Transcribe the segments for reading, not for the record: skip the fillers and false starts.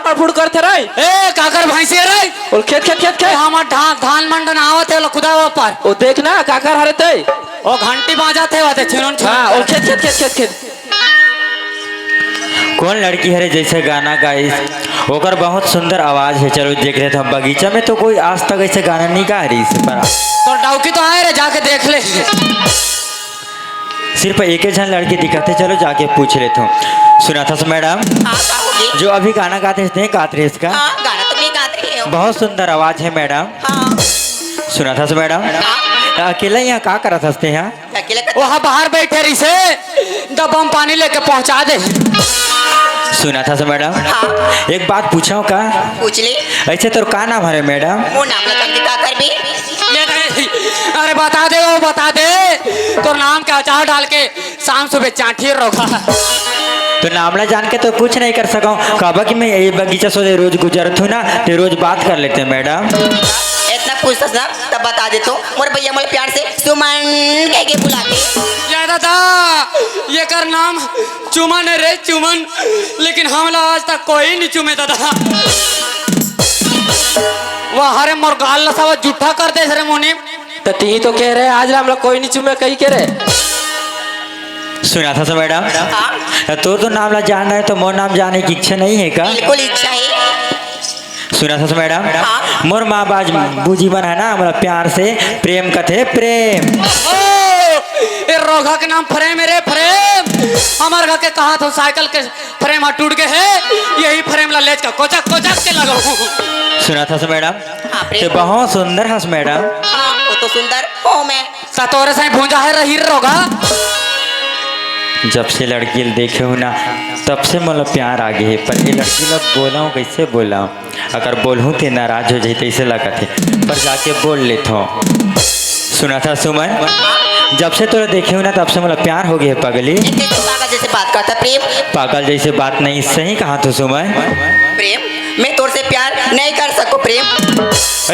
फड़फुड़ करते रहे ए काकर भैंसी रे और खेत खेत खेत खेत हम धान मंडन आवत है खुदा ऊपर ओ देखना काकर हरते ओ घंटी बाजाते वाते छिनन हाँ और खेत खेत खेत खेत खेत कौन लड़की है रे जैसे गाना गाई ओकर बहुत सुंदर आवाज है। चलो देख रहे थे हम बगीचा में तो कोई आज तक ऐसे गाना नहीं गा रही इस पर तो डाउकी तो आए रे जाके देख ले सिर्फ एक ही जन लड़की दिखाते। चलो जाके पूछ लेता हूँ। सुना था मैडम जो अभी गाना गाते थे गाते इसका गाना तो मैं गाती रही हूँ। बहुत सुंदर आवाज है मैडम। हाँ सुना था मैडम अकेला यहाँ क्या करा था यहाँ अकेले वहाँ बाहर बैठे रही से डब्बा में पानी लेके पहुँचा दे। सुना था मैडम एक बात पूछा का पूछ ले ऐसे तो का नाम है मैडम वो नाम लगा के का कर भी अरे बता दे वो बता दे तो नाम का अचार डाल के शाम सुबह चांठी रोका तो नामला जान के तो कुछ नहीं कर सका कहा कि मैं ये बगीचा से रोज गुजरत हूँ ना तो रोज बात कर लेते हैं मैडम। इतना पूछता ना तब बता दे तो मोर भैया मोरे प्यार से सुमन कह के बुलाते या दादा ये कर नाम चुमन है रे चुमन लेकिन हमला आज तक कोई नहीं चुमे दादा वह हरे मोर गाल लसावा जूठा कर दे रे मोनी तो ती तो कह रहे आज हम लोग कोई नहीं चुमे कहीं कह रहे। सुना था मैडम तो नाम ला जान रहे तो मोर नाम जाने की इच्छा नहीं है का बिल्कुल इच्छा है। सुना था मैडम मोर माँ बाज बूजी बना है ना हमारा प्यार से प्रेम कथे प्रेम ये रोगा के नाम फ्रेम है रे फ्रेम हमारे घर के कहा था साइकिल के फ्रेम टूट गए है यही फ्रेम ला लेच का कोचक कोचक के लगा सुना था मैडम प्रेम बहुत सुंदर हंस मैडम वो तो सुंदर हो मैं तोरे से भूंजा है रही रोगा जब से लड़की देखे हो ना तब से मतलब प्यार आ गए पर ये लड़की लोग बोला हूँ कैसे बोला हूँ अगर बोलूँ तो नाराज हो जाते ऐसे लगा थे पर जाके बोल लेता हूँ। सुना था सुमन जब से तो देखे हो ना तब से मतलब प्यार हो गया पगली पागल जैसे बात करता प्रेम पागल जैसे बात नहीं सही कहा तो सुमन प्रेम मैं तोर से प्यार नहीं कर सकूं प्रेम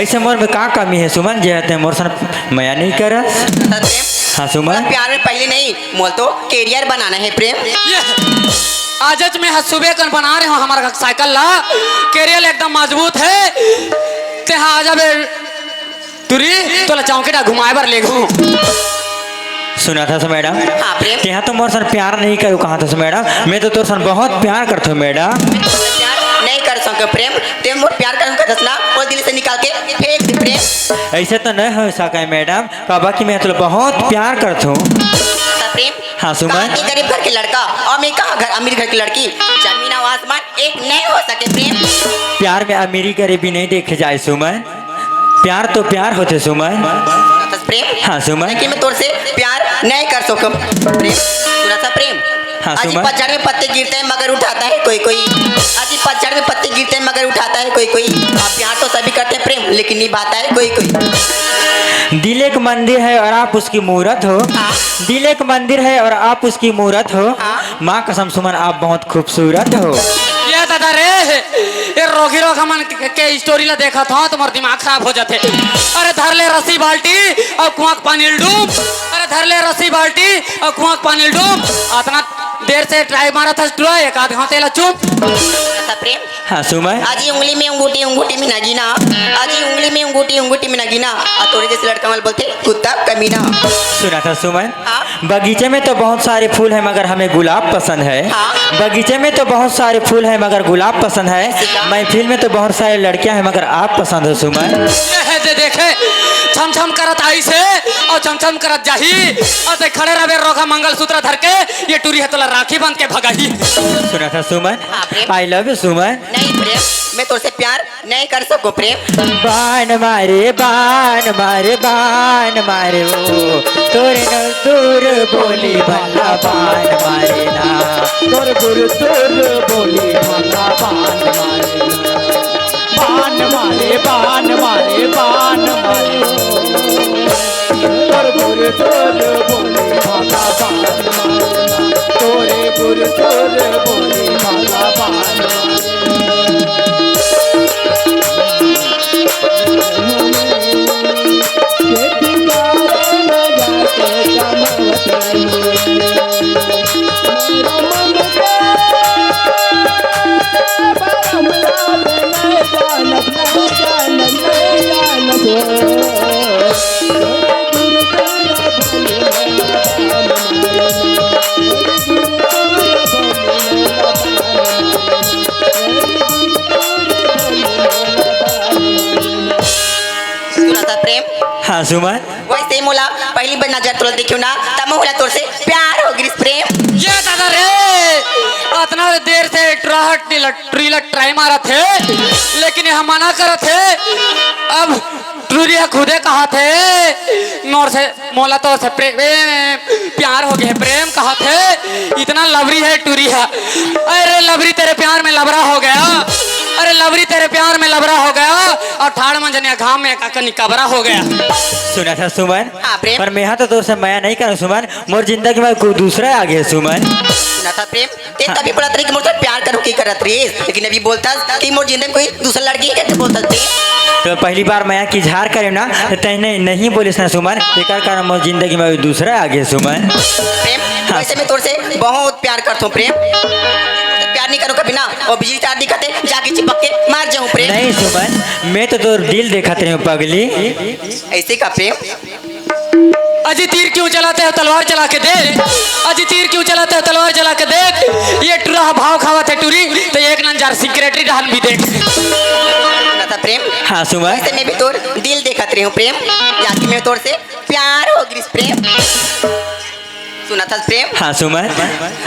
ऐसे मोर में का कमी है सुमन जे मोर सन मया नहीं कर हाँ सुमन प्यार में पहले नहीं मोल तो कैरियर बनाना है प्रेम आज मैं सुबह कर बना रहे हो हमारा साइकिल ला कैरियर एकदम मजबूत है ते हाँ आजा बे तुरी तो चौकीटा घुमाए बर ले घूम सुना था मैडम हाँ प्रेम यहाँ तो मोर सन प्यार नहीं करूँ कहा था मैडम मैं तो तोर सन बहुत प्यार करता हूँ मैडम नहीं कर सको प्रेम ते मोर प्यार कर दसना और दिल से निकाल के फेंक दे प्रेम ऐसे तो नहीं हो सका मैडम कहा कि मैं तो बहुत प्यार करता हूँ प्रेम हाँ सुमन गरीब घर के लड़का और मैं कहा घर अमीर घर की लड़की जमीन और आसमान एक नहीं हो सके प्रेम प्यार में अमीरी गरीबी नहीं देखे जाए सुमन प्यार तो प्यार होते सुमन प्रेम हाँ सुमन लेकिन मैं तोर से प्यार नहीं कर सकूं प्रेम थोड़ा सा प्रेम हाँ आज सुमन पतझड़ में पत्ते गिरते हैं मगर उठाता है कोई कोई आज पतझड़ में पत्ते गिरते हैं मगर उठाता है कोई कोई अब प्यार तो सभी करते हैं प्रेम लेकिन निभाता है कोई कोई दिल एक मंदिर है और आप उसकी मूरत हो दिल एक मंदिर है और आप उसकी मूरत हो माँ कसम सुमन आप बहुत खूबसूरत हो ये दादा रे ये रोगी रोगा मन के स्टोरी ला देखा था तुम्हारा दिमाग खराब हो जाते अरे धर ले रस्सी बाल्टी और कुआं पानी डूब अरे धर ले रस्सी बाल्टी और कुआं पानी डूब इतना देर से ट्राई मारा था स्ट्रो एक आध घंटे ला चुप प्रेम हाँ सुमन आज ही उंगली में अंगूठी में नगीना आज ही उंगली में अंगूठी में नगीना और थोड़े जैसे लड़का वाले बोलते कुत्ता कमीना सुना था सुमन बगीचे में तो बहुत सारे फूल है मगर हमें गुलाब पसंद है बगीचे में तो बहुत सारे फूल है मगर गुलाब पसंद है महफिल में तो बहुत सारे लड़कियां हैं मगर आप पसंद हो सुमन देखे छम छम करत आई से और छम छम करत जाही और ते खड़े रहे रोगा मंगलसूत्र धर के ये टूरी है तोला राखी बांध के भगाई सुना था सुमन आई लव यू सुमन नहीं प्रेम मैं तुझसे प्यार नहीं कर सकूं प्रेम बाण मारे वो तोरे न दूर बोली भला बाण मारे ना तोर गुरु तोर बोली भला बाण मारे बाण मारे तोर गुरु तोर बोली भला बाण मारे तोरे गुरु तोर बोली भला बाण हाँ सुमन वैसे मोला पहली बार नजर तोड़ देखियो ना तब मोला तोर से प्यार हो गिरिस प्रेम। ये दादा रे इतना देर से ट्रीला ट्राई मारा थे लेकिन यह मना कर थे। अब टूरिया खुदे कहा थे मोर से मोला तो से प्यार हो गया प्रेम कहा थे। इतना लवरी है टूरिया। अरे लवरी तेरे प्यार में लबरा हो गया। अरे लवरी तेरे प्यार में लबरा हो गया और ठाड़ मंजनिया घाम में निकबरा हो गया। सुना था सुमन हाँ, प्रेम। पर मैं तो से माया नहीं करूँ सुमन। मोर जिंदगी में कोई दूसरा आ गया सुमन। सुना था प्रेम ते तभी बोला था कि मोर से प्यार करो की करत रे लेकिन अभी बोलता कि मोर जिंदगी में कोई दूसरा लड़की है कैसे बोलता थे। तो पहली बार माया की झार करे ना तो तैने नहीं बोलिस ना सुमन। तेकर कारण मोर जिंदगी में दूसरा आ गया सुमन। प्रेम वैसे मैं तोर से बहुत प्यार करता हूँ प्रेम। प्यार नहीं करो कभी ना और बिजली तार दिखते जाके चिपक के मार जाऊँ प्रेम। नहीं सुमन मैं तो तोर दिल देखत रही हूँ पगली। ऐसे का प्रेम। अजी तीर क्यों चलाते हो तलवार चला के देख। अजी तीर क्यों चलाते हो तलवार चला के देख। ये टूरा भाव खावा थे टूरी तो एक नंजार सिक्रेटरी डाल भी देख। सुना था प्रेम। हाँ सुमन वैसे मैं भी तोर दिल देखत रही हूँ प्रेम जाके मैं तोर से प्यार हो गिरिस प्रेम। सुना था प्रेम। हाँ सुमन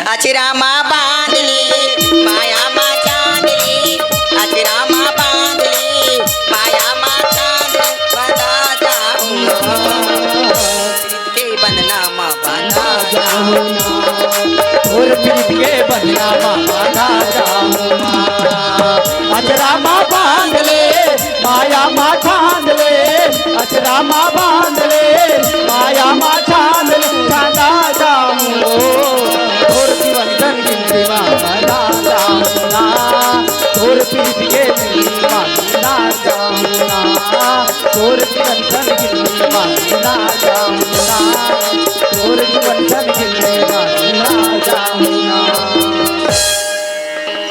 अचरा माँ बांध ली माया माँ चांद ली अचरा माँ बांध ली माया माँ चांद बंधा जाऊँ के बनना माँ बंधा जाऊँ और प्रीत के बनिया माना जाऊँ अचरा माँ बांध ले माया माँ छांद ले अचरा माँ बांध ले माया माँ छांद ले छांदा जाऊँ और जीवन धन गिनती माना जाऊँ ना और प्रीत के माना जाऊँ ना और जीवन धन गिनती माना जाऊँ ना और जीवन धन गिनती माना जाऊँ ना।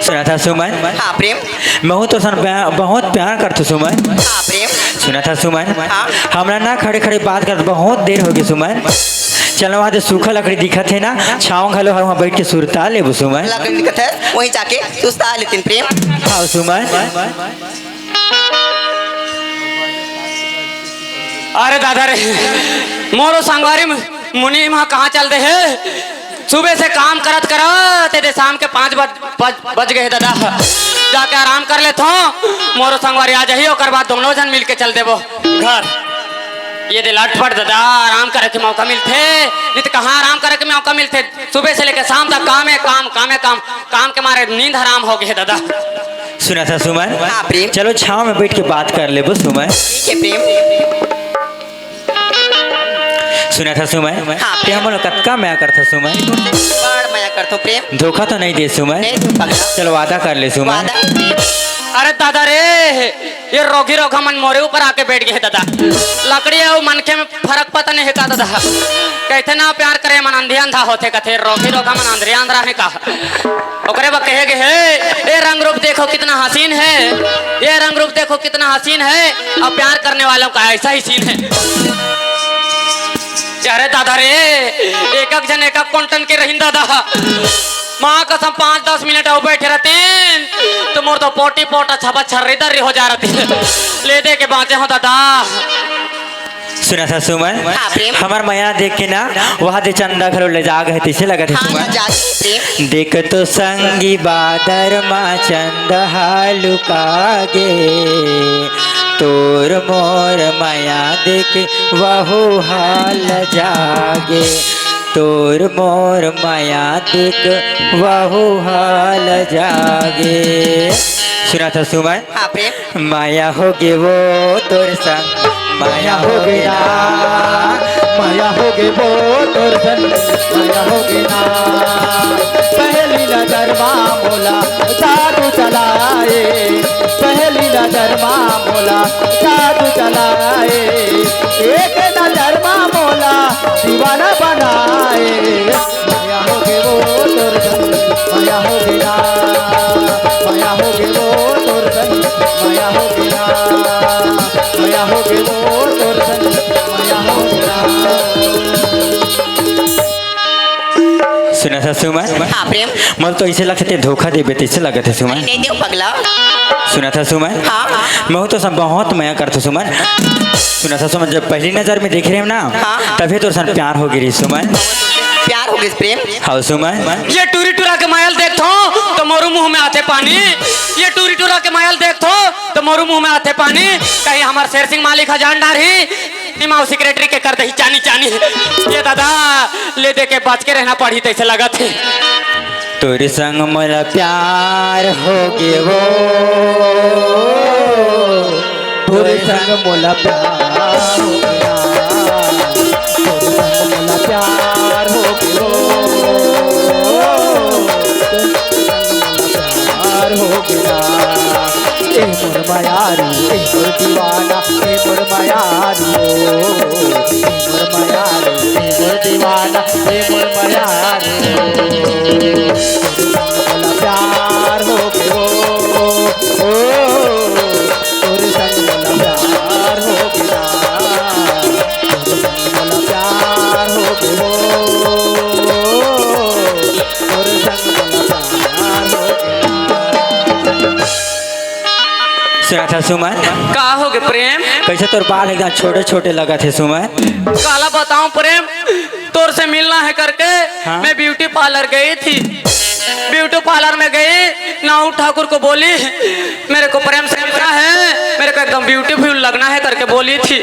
सुना था सुमन हाँ प्रेम। मैं तो सन बहुत प्यार करते सुमन। हाँ प्रेम। सुना था सुमन हाँ। हमरा ना खड़े खड़े बात कर बहुत देर हो गई सुमन। चलो वहाँ सूखा लकड़ी दिखत है ना छाँव घलो वहाँ बैठ के सुरता ले सुमन। लकड़ी दिखत है वहीं जाके सुस्ता लेते प्रेम। हाँ सुमन अरे दादा रे मोरो संगवारी मुनि वहाँ कहाँ चल दे है। सुबह से काम करत तेरे शाम के 5 बज गए दादा। जाके आराम कर ले तो मोरो संगवारी आ जाही और बाद दोनों जन मिल के चल देवो घर। ये दे लटपट दादा आराम करे के मौका मिलते नहीं तो कहाँ आराम करे के मौका मिलते। सुबह से लेकर शाम तक काम है काम काम है काम काम के मारे नींद हराम हो गई है दादा। सुना था सुमन हाँ प्रेम। चलो छाँव में बैठ के बात कर ले सुमन। ठीक है प्रेम। सुना था सुमन हाँ, ते हम लोग कतका माया करता सुमन। बड़ माया करता हूँ प्रेम। धोखा तो नहीं दे सुमन। नहीं तू पगला। चलो वादा कर ले सुमन। वादा प्रेम। अरे दादा रे ये रोगी रोगा मन मोरे ऊपर आके बैठ गए दादा। लकड़ी और मनखे में फर्क पता नहीं है का दादा। कहते ना प्यार करे मन अंधी अंधा होते कथे रोगी रोगा मन अंधे अंधरा है का। ओकरे बा कहे गए ये रंग रूप देखो कितना हसीन है। ये रंग रूप देखो कितना हसीन है और प्यार करने वालों का ऐसा ही सीन है। अरे दादा रे एक जन एक क्विंटल के रही दादा। माँ कसम 5-10 मिनट और बैठे रहते तो मोर तो पोटी पोटा छपा छर्रीदर्री हो जा रही ले दे के बाँचे हो दादा। सुना था सुमन हाँ, प्रेम। हमार माया देख के ना वहाँ दे चंदा घरों ले जाग है तिसे लगा थे हाँ सुमन। जाके प्रेम। देख तो संगी बादर माँ चंद हालुकागे तोर मोर माया देख वहु हाल जागे तोर मोर माया देख वहु हाल जागे। सुना था सुमन हाँ प्रेम। माया हो गे वो तोर संग माया हो गया माया हो गे वो तोर सन माया हो गे ना पहली नजर मोला जादू चलाए पहली नजर मोला जादू चलाए एक नजर मोला दीवाना बनाए माया हो गे वो तोर सन माया हो गे ना माया हो गे वो तोर सन माया हो गे ना माया हो गे वो तोर सन माया हो गे ना। सुना था सुमन हाँ प्रेम। मतलब तो ऐसे लगते थे धोखा दे बेते ऐसे लगा थे सुमन। नहीं दे पगला। सुना था सुमन मैं हूँ तो सब बहुत मया करता सुमन। सुना था सुमन जब पहली नजर में देख रहे हो ना तभी तो सन प्यार हो गिरी सुमन। प्यार हो गया प्रेम। हाँ सुमन। ये टूरी टूरा के मायल देखो तो मोरू मुंह में आते पानी। ये टूरी टूरा के मायल देखो तो मोरू मुंह में आते पानी। कहीं हमार शेर सिंह मालिक हजानदार ही निमाओ सेक्रेटरी के कर दही चानी चानी। ये दादा ले दे के बच के रहना पड़ी तैसे लगा थे। तोरे संग मोला प्यार हो गए वो तोरे संग मोला प्यार हो गया तोरे संग मोला प्यार हो गयो प्यार हो गया ए मोर मायारी ए मोर दीवाना ए मोर मायारी ए मोर मायारी ए मोर दीवाना ए मोर मायारी मोला प्यार हो गयो तोरे संग मोला प्यार हो गया तोरे संग मोला प्यार हो गयो तोरे संग मोला प्यार हो गया। सुना था सुमन का हो गए प्रेम? कैसे तोर बाल एकदम छोटे छोटे लगा थे सुमन। काला बताऊं प्रेम तोर से मिलना है करके हाँ? मैं ब्यूटी पार्लर गई थी। ब्यूटी पार्लर में गई नाऊ ठाकुर को बोली मेरे को प्रेम से मिलना है मेरे को एकदम ब्यूटीफुल लगना है करके बोली थी।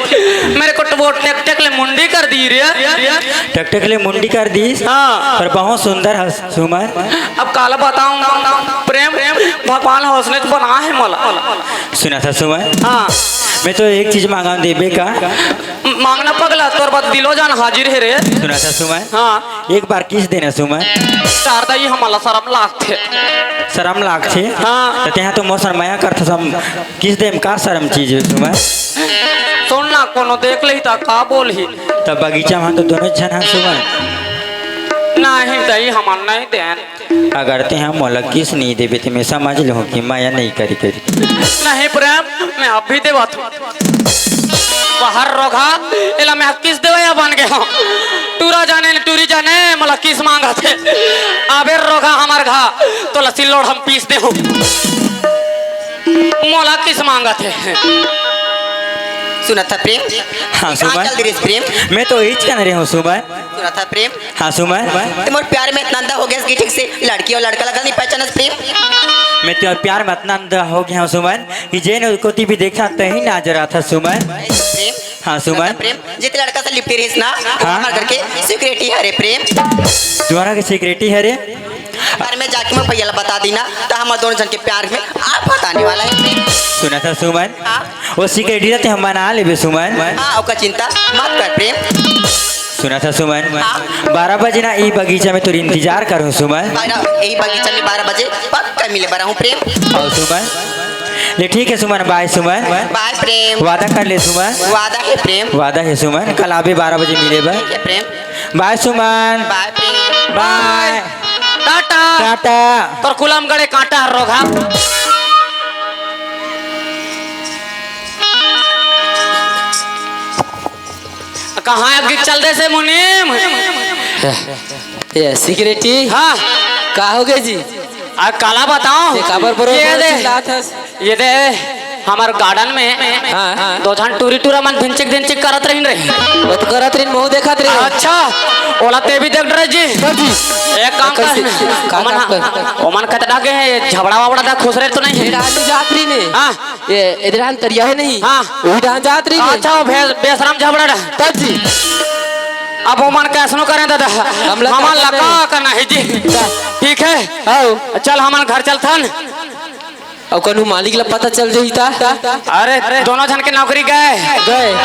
मेरे को तो वो टेक टेक ले मुंडी कर दी रे। टक टक ले मुंडी कर दी हाँ। पर बहुत सुंदर है सुमन। अब काला बताऊं प्रेम भगवान हौसले तो बना है मला। सुना था सुमन हाँ मैं तो एक चीज मांगा देबे का। मांगना पगला तोर बात दिलो जान हाजिर है रे। सुना था सुमन हाँ एक बार किस देना सुमन। शारदा ही हमारा शर्म लागते। शर्म लाग थे हाँ। तो त्यहाँ तो मौसम माया करता सब किस देम का शर्म चीज है सुमन। सुन ना कोनो देख ली था का बोल ही तब बगीचा में तो दोनों जन हैं सुमन। नहीं दही हमार नहीं देन। अगर ते हम मोला किस नहीं देबे तो मैं समझ लो कि माया नहीं करी करी। नहीं प्रेम मैं अब भी देवा था बाहर रोगा एला मैं किस देवया बन गया हूँ। टूरा जाने टूरी जाने मला किस मांगा थे आबे रोगा हमार घा तो लस्सी लोड हम पीस दे हूँ मोला किस मांगा थे। सुना था प्रेम। हाँ सुमन कहाँ चल रही प्रेम? मैं तो यही कह रही हूँ सुमन। सुना था प्रेम। हाँ सुमन तुम्हारे प्यार में इतना अंधा हो गया कि ठीक से लड़की और लड़का लगा नहीं पहचाना प्रेम। मैं तो प्यार में इतना अंधा हो गया हूँ सुमन कि जैन को भी देखा तो ही ना जरा था सुमन। प्रेम। हाँ सुमन प्रेम जितने लड़का से लिपटी रही ना हाँ? हमारे घर के सिक्योरिटी है रे प्रेम। तुम्हारा के सिक्योरिटी है रे। बारे में जाके मैं भैया बता दी ना तो हमारे दोनों जन के प्यार में आप बताने वाला है प्रेम। सुना था सुमन हाँ? वो सिक्योरिटी तो हम बना ले सुमन। हाँ उसका चिंता मत कर प्रेम। सुना था सुमन हाँ? 12 बजे ना ये बगीचा में तो इंतजार करूँ सुमन। यही बगीचा में 12 बजे पक्का मिले बड़ा हूँ प्रेम। और सुमन ले ठीक है सुमन बाय सुमन। बाय प्रेम। वादा कर ले सुमन। वादा है प्रेम। वादा है सुमन कल आबे 12 बजे मिले बा। ठीक है प्रेम। बाय सुमन। बाय प्रेम। Bye Tata Tata. Per coulomb गड़े कांटा रोगा। कहाँ आगे चल दे से मुनीम। ये सिक्योरिटी हाँ का हो गए जी। आ काला बताओ ये काबर पर ये दे चिल्लात हस। ये दे हमार गार्डन में हाँ, हाँ। दो जन टूरी टूरा मन धिनचिक धिनचिक करत रही रही। वो तो करत रही मुंह देखत रही। अच्छा ओला ते भी देख रहे जी। एक काम कर का काम कर? ओमन कतडा के है झबड़ा वावड़ा दा खुश रहे तो नहीं है। इधर जात रही ने हाँ ये इधर तरिया है नहीं हाँ। वही डांस जात रही ने। अच्छा वो बेशरम झबड़ा रहा। तब जी अब ओमन कैसनो करें दादा हमला हमार करना लगा नहीं। करना है जी। ठीक है आओ चल हमार घर चलथन। और कनु मालिक ला पता चल जाई ता अरे दोनों जन के नौकरी गए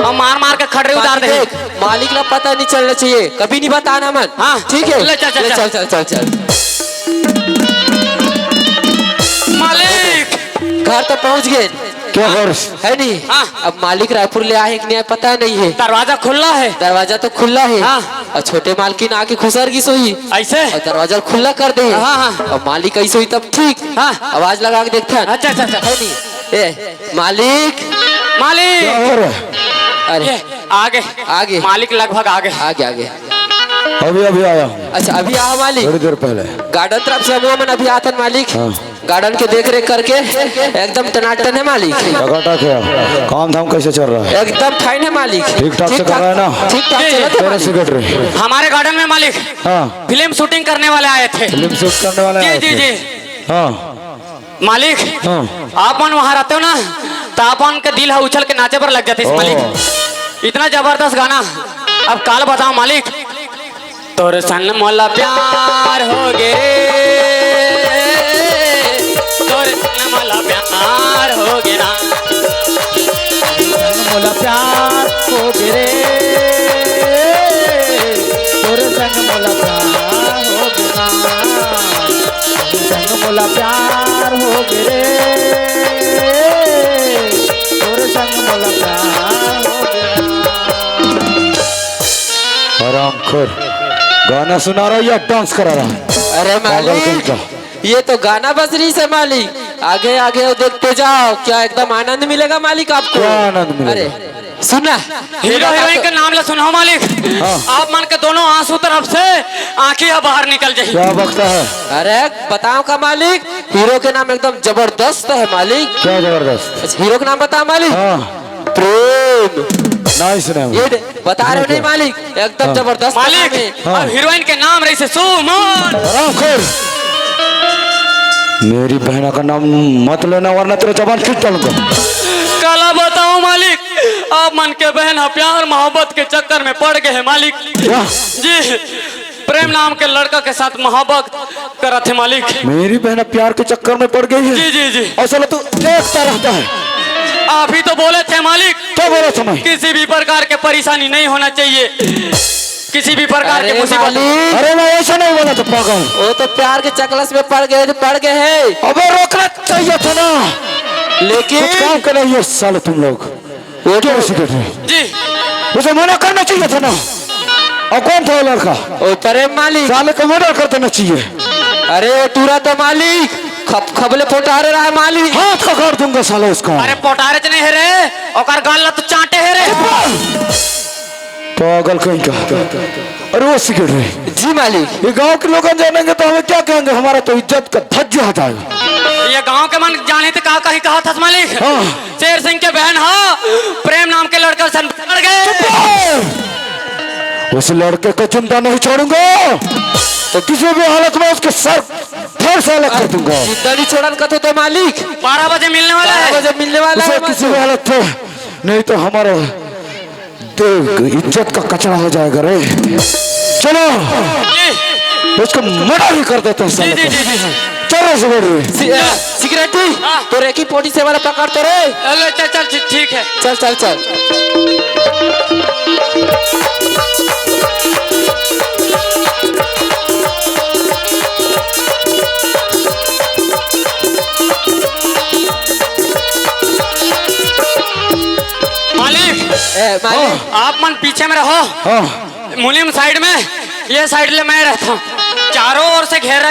और मार मार के खड़े उतार दे। देख मालिक ला पता नहीं चलना चाहिए कभी नहीं बताना मन। हाँ, ठीक है ले चल, चल, ले चल। चल चल चल मालिक घर तो पहुंच गए क्या कर है नहीं। हाँ। अब मालिक रायपुर ले आए कि नहीं पता नहीं है। दरवाजा खुला है दरवाजा तो खुला है हाँ। और छोटे मालकिन आके खुसर की सोई ऐसे। और दरवाजा खुला कर दे। हाँ, हाँ। और मालिक ऐसे हुई तब ठीक। हाँ। आवाज लगा के देखता है। अच्छा अच्छा अच्छा है नहीं ए मालिक मालिक अरे ये आगे आगे मालिक लगभग आगे। आगे आगे अभी अभी आया हूँ अच्छा अभी आओ मालिक थोड़ी देर पहले। गार्डन तरफ से हम अभी आतन मालिक। गार्डन के देख रेख करके एकदम टनाटन है मालिक। टकाटक है। काम धाम कैसे चल रहा है? एकदम फाइन है मालिक। ठीक ठाक से कर रहा है ना? ठीक ठाक चला था तेरा मालिक। सेक्रेटरी हमारे गार्डन में मालिक हाँ फिल्म शूटिंग करने वाले आए थे। फिल्म शूट करने वाले जी आए जी थे। जी हाँ मालिक हाँ आप मन वहाँ रहते हो ना तो आप मन के दिल है उछल के नाचे पर लग जाते इस मालिक। इतना जबरदस्त गाना। अब काल बताओ मालिक। तोर सन मोला प्यार हो गे, तोर सन मोला प्यार हो गे ना। मोला प्यार हो गिरे तोरे संग मोला प्यार हो गिरा संग मोला प्यार हो गिरे तोरे संग मोला प्यार हो गिरा। आराम कर। गाना सुना रहा है या डांस करा रहा है? अरे मालिक ये तो गाना बज रही है मालिक। आगे आगे वो देखते जाओ क्या एकदम आनंद मिलेगा मालिक आपको। क्या आनंद मिलेगा? अरे सुनना हीरो हीरोइन के नाम ले सुनो मालिक। आप मन के दोनों आंसू तरफ से आंखें बाहर निकल जाए। क्या बकता है? अरे बताओ का मालिक। हीरो के नाम एकदम जबरदस्त है मालिक। क्या जबरदस्त? हीरो का नाम बताओ मालिक। हाँ प्रेम। नाइस नाम। ये बता रहे हो नहीं मालिक एकदम जबरदस्त मालिक नाम है। अब हीरोइन के नाम रही से सुमन। आराम कर। मेरी बहना का नाम मत लेना वरना तेरा जबान खींच डालूंगा। काला बताओ मालिक। आप मन के बहन प्यार मोहब्बत के चक्कर में पड़ गए हैं मालिक। क्या? जी प्रेम नाम के लड़का के साथ मोहब्बत करा थे मालिक। मेरी बहना प्यार के चक्कर में पड़ गई है। जी जी जी असल तू देखता रहता है। आप ही तो बोले थे मालिक क्या बोला था मैं? किसी भी प्रकार के परेशानी नहीं होना चाहिए, किसी भी प्रकार के अरे मुसीबत। मालिक अरे मैं ऐसा नहीं बोला था पागल। वो तो प्यार के चकलस में पड़ गए तो पड़ गए हैं। अबे रोकना चाहिए था ना। लेकिन कुछ काम कर रही है साले तुम लोग। वो क्या तो सेक्रेटरी? जी उसे मना करना चाहिए था ना। और कौन था वो लड़का? वो प्रेम मालिक। साले को मना कर देना चाहिए। अरे वो टूरा तो मालिक खबले फोटारे रहा है मालिक। हाथ का काट दूंगा साले उसका। अरे पोटारे च नहीं है रे और गाल ला तो चाटे है रे। पागल कहीं का। अरे वो सेक्रेटरी जी मालिक। ये गांव के लोग जानेंगे तो हमें क्या कहेंगे? हमारा तो इज्जत का धज्जा हटाएगा। ये गांव के मन जाने थे कहा कहीं कहा था मालिक। हाँ। शेर सिंह के बहन हाँ प्रेम नाम के लड़का सन पड़ गए। उस लड़के को जिंदा नहीं छोड़ूंगा तो किसी भी हालत में उसके सर फिर से अलग कर दूंगा। जिंदा नहीं छोड़न का तो मालिक 12 बजे मिलने वाला 12 है। बजे मिलने वाला उसे है किसी भी हालत में नहीं तो हमारा इज्जत का कचरा हो जाएगा रे। चलो जी उसको मर्डर ही कर देते हैं साले जी को। जी जी चलो सेक्रेटरी। सिगरेटी हाँ। तो रेकी पोटी से वाला पकड़ते रे। अरे चल चल ठीक है। चल चल चल। मालिक मालिक आप मन पीछे में रहो। हाँ मुनीम साइड में ये साइड ले मैं रहता हूँ। चारों ओर से घेरा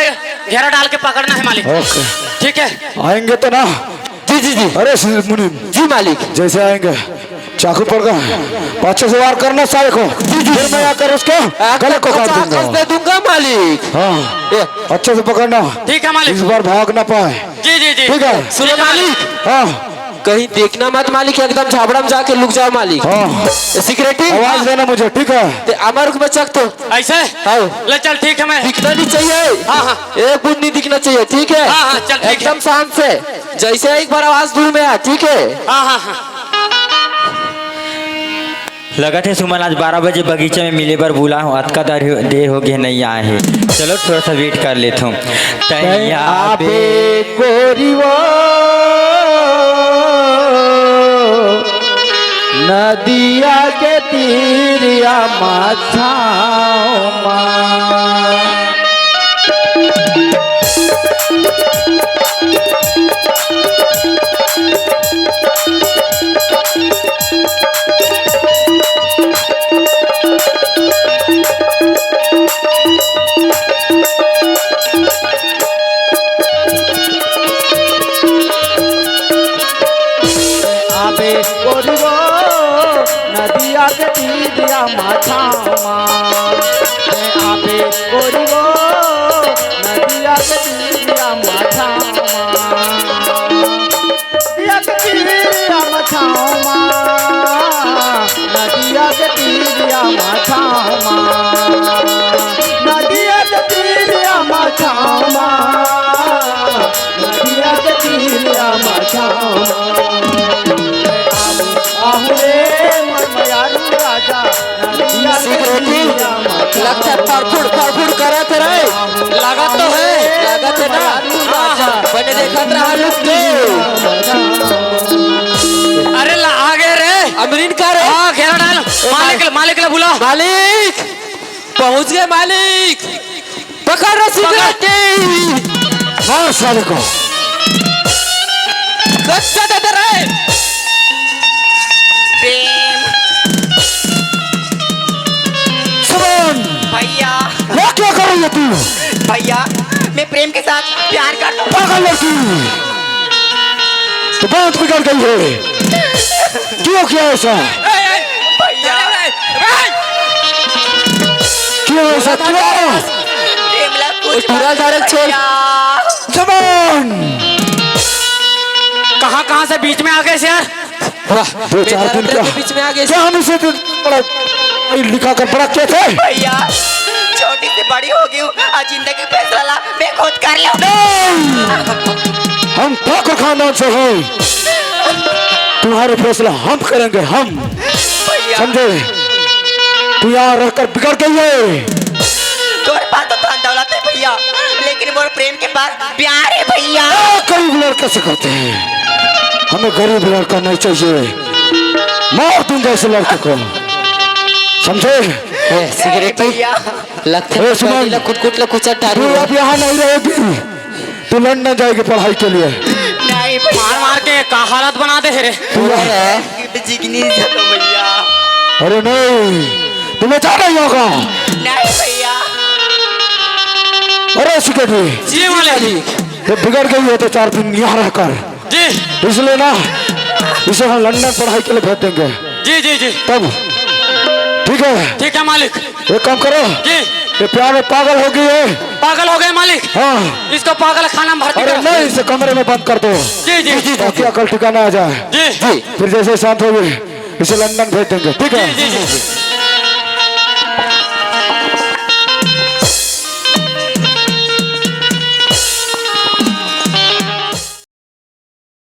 घेरा डाल के पकड़ना है मालिक। ओके ठीक है आएंगे तो ना। जी जी जी अरे मुनीम जी मालिक। जैसे आएंगे चाकू पड़ गए पाछे से वार करना सारे को। फिर मैं आकर उसके गले को काट दूंगा। दे दूंगा मालिक। हाँ अच्छे से पकड़ना ठीक है इस मालिक। बार भाग ना पाए। जी जी जी ठीक है। सुनो ठीक है मालिक हाँ कहीं देखना मत मालिक एकदम झाबड़ा में जाके लुक जाओ मालिक। हाँ सिगरेटी आवाज देना मुझे। ठीक है ते अमर को बचक तो ऐसे आओ। ले चल ठीक है मैं। दिखना नहीं चाहिए। हाँ, हाँ। एक बुन नहीं दिखना चाहिए ठीक है। हाँ, हाँ, चल, ठीक है। एकदम शांत से जैसे एक बार आवाज दूर में आ ठीक है। हाँ हाँ हाँ लगा थे सुमन आज 12 बजे बगीचे में मिले पर बुला हूँ। अतका देर हो गया नहीं आए हैं। चलो थोड़ा सा वेट कर लेता हूँ। तैया बे गोरीवो नदिया के तीरिया माछाओ माँ आबे गोरीवो नदिया के तीरिया माछाओ माँ आबे गोरीवो नदिया के तीरिया माछाओ माँ लगता है फड़फुड़ करत रे। लागत तो है। लागत है ना। मैंने देखा रहा लुक अरे आगे रे अमरीन का रे। हाँ घेरा डाल। मालिक ले बुला। मालिक पहुंच गए मालिक। पकड़ रस्सी मार साले को। कच्चा दे रहे। प्रेम सुमन भैया ये क्या कर रही है तू? भैया मैं प्रेम के साथ प्यार करता हूँ। पागल लड़की तो बहुत बिगड़ गई है। क्यों किया ऐसा? भैया क्यों ऐसा क्यों? प्रेमला कुछ पूरा मत डायरेक्ट छोड़। भैया। सुमन कहाँ से बीच में आ गए यार। दो चार दिन के बीच में आ गए। क्या हम इसे बड़ा लिखा कर बड़ा क्या थे? भैया छोटी से बड़ी हो गई हूँ और जिंदगी फैसला मैं खुद कर लूँ। हम ठाकुर खानदान से हैं। तुम्हारे फैसला हम करेंगे हम। भैया समझे? तू यहाँ रहकर बिगड़ गई है। तुम्हारे पास तो धन दौलत है भैया लेकिन मोर प्रेम के पास प्यार है भैया। गरीब लड़का से करते हैं। हमें गरीब लड़का नहीं चाहिए। मार दूंगा इस लड़के को। समझे? सिगरेट भैया लगते ए, सुमन। है कुछ कुचट तू अब यहाँ नहीं रहेगी। तू लंदन जाएगी पढ़ाई के लिए। नहीं भैया मार के का हालत बना दे रे। तू यहाँ- जिगनी से तो भैया अरे नहीं तुम्हें जा नहीं होगा। नहीं भैया अरे सिकरी जी मालिक ये बिगड़ गई है तो 4 दिन यहाँ रहकर जी इसलिए ना इसे हम लंदन पढ़ाई के लिए भेज देंगे जी तब ठीक है मालिक। एक काम करो जी ये प्यार में पागल हो गई है। पागल हो गए मालिक। हाँ इसको पागल खाना में भर्ती अरे करो। नहीं इसे कमरे में बंद कर दो जी ताकि अकल ठिकाना आ जाए। जी फिर जैसे शांत होगी इसे लंदन भेज देंगे। ठीक है जी